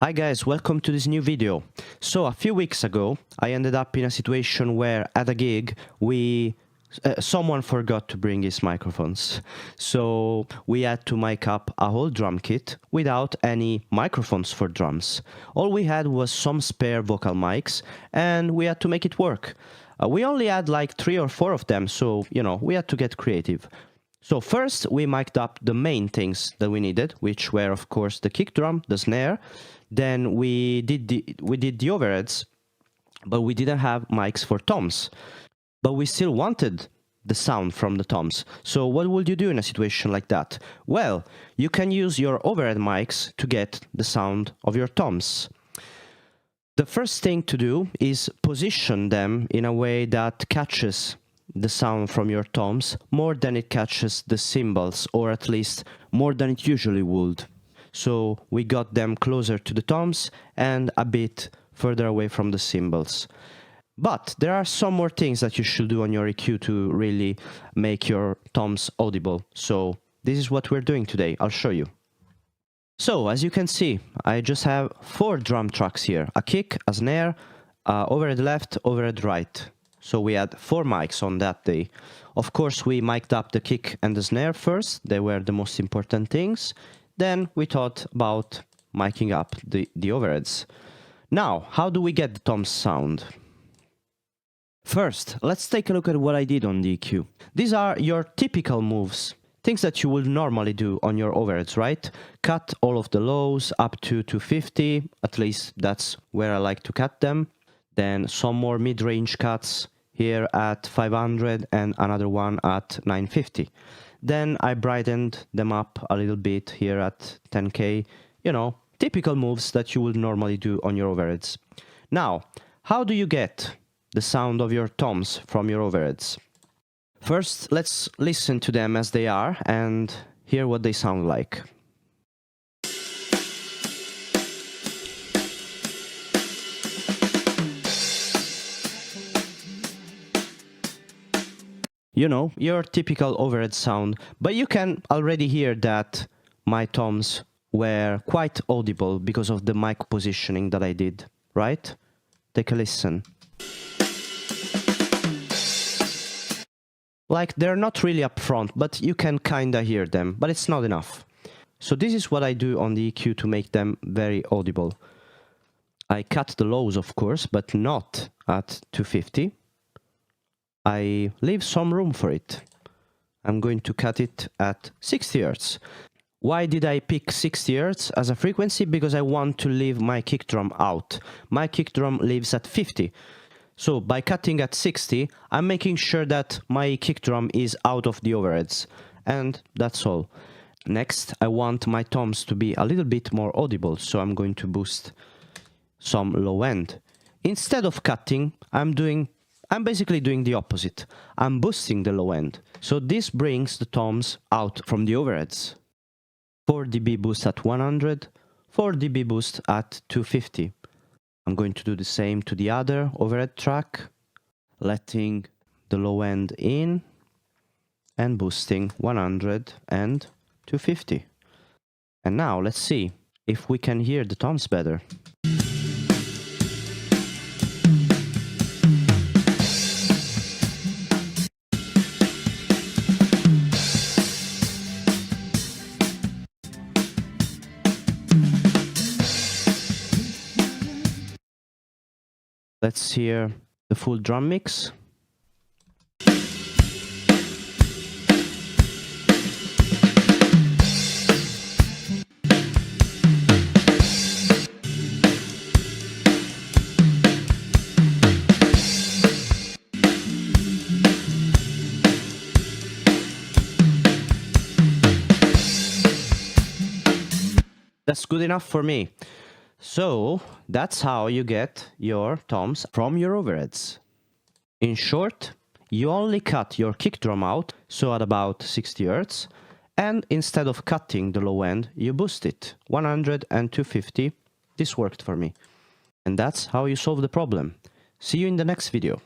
Hi guys, welcome to this new video. So a few weeks ago, I ended up in a situation where at a gig, someone forgot to bring his microphones. So we had to mic up a whole drum kit without any microphones for drums. All we had was some spare vocal mics and we had to make it work. We only had like 3 or 4 of them, so we had to get creative. So first we mic'd up the main things that we needed, which were of course the kick drum, the snare. Then we did the overheads, but we didn't have mics for toms. But we still wanted the sound from the toms. So what would you do in a situation like that? Well, you can use your overhead mics to get the sound of your toms. The first thing to do is position them in a way that catches the sound from your toms more than it catches the cymbals, or at least more than it usually would. So we got them closer to the toms and a bit further away from the cymbals. But there are some more things that you should do on your EQ to really make your toms audible. So this is what we're doing today. I'll show you. So as you can see, I just have 4 drum tracks here: a kick, a snare, overhead left, overhead right. So we had 4 mics on that day. Of course, we mic'd up the kick and the snare first. They were the most important things. Then we thought about miking up the overheads. Now, how do we get the toms sound? First, let's take a look at what I did on the EQ. These are your typical moves, things that you would normally do on your overheads, right? Cut all of the lows up to 250, at least that's where I like to cut them. Then some more mid-range cuts here at 500 and another one at 950. Then I brightened them up a little bit here at 10K. Typical moves that you would normally do on your overheads. Now, how do you get the sound of your toms from your overheads? First, let's listen to them as they are and hear what they sound like. Your typical overhead sound, but you can already hear that my toms were quite audible because of the mic positioning that I did, right? Take a listen. Like, they're not really up front, but you can kinda hear them, but it's not enough. So this is what I do on the EQ to make them very audible. I cut the lows, of course, but not at 250. I leave some room for it. I'm going to cut it at 60 Hz. Why did I pick 60 Hz as a frequency? Because I want to leave my kick drum out. My kick drum lives at 50. So by cutting at 60, I'm making sure that my kick drum is out of the overheads. And that's all. Next, I want my toms to be a little bit more audible, so I'm going to boost some low end. Instead of cutting, I'm basically doing the opposite. I'm boosting the low end. So this brings the toms out from the overheads. 4 dB boost at 100, 4 dB boost at 250. I'm going to do the same to the other overhead track, letting the low end in and boosting 100 and 250. And now let's see if we can hear the toms better. Let's hear the full drum mix. That's good enough for me. So that's how you get your toms from your overheads. In short, you only cut your kick drum out, so at about 60 Hz, and instead of cutting the low end, you boost it 100 and 250. This worked for me. And that's how you solve the problem. See you in the next video.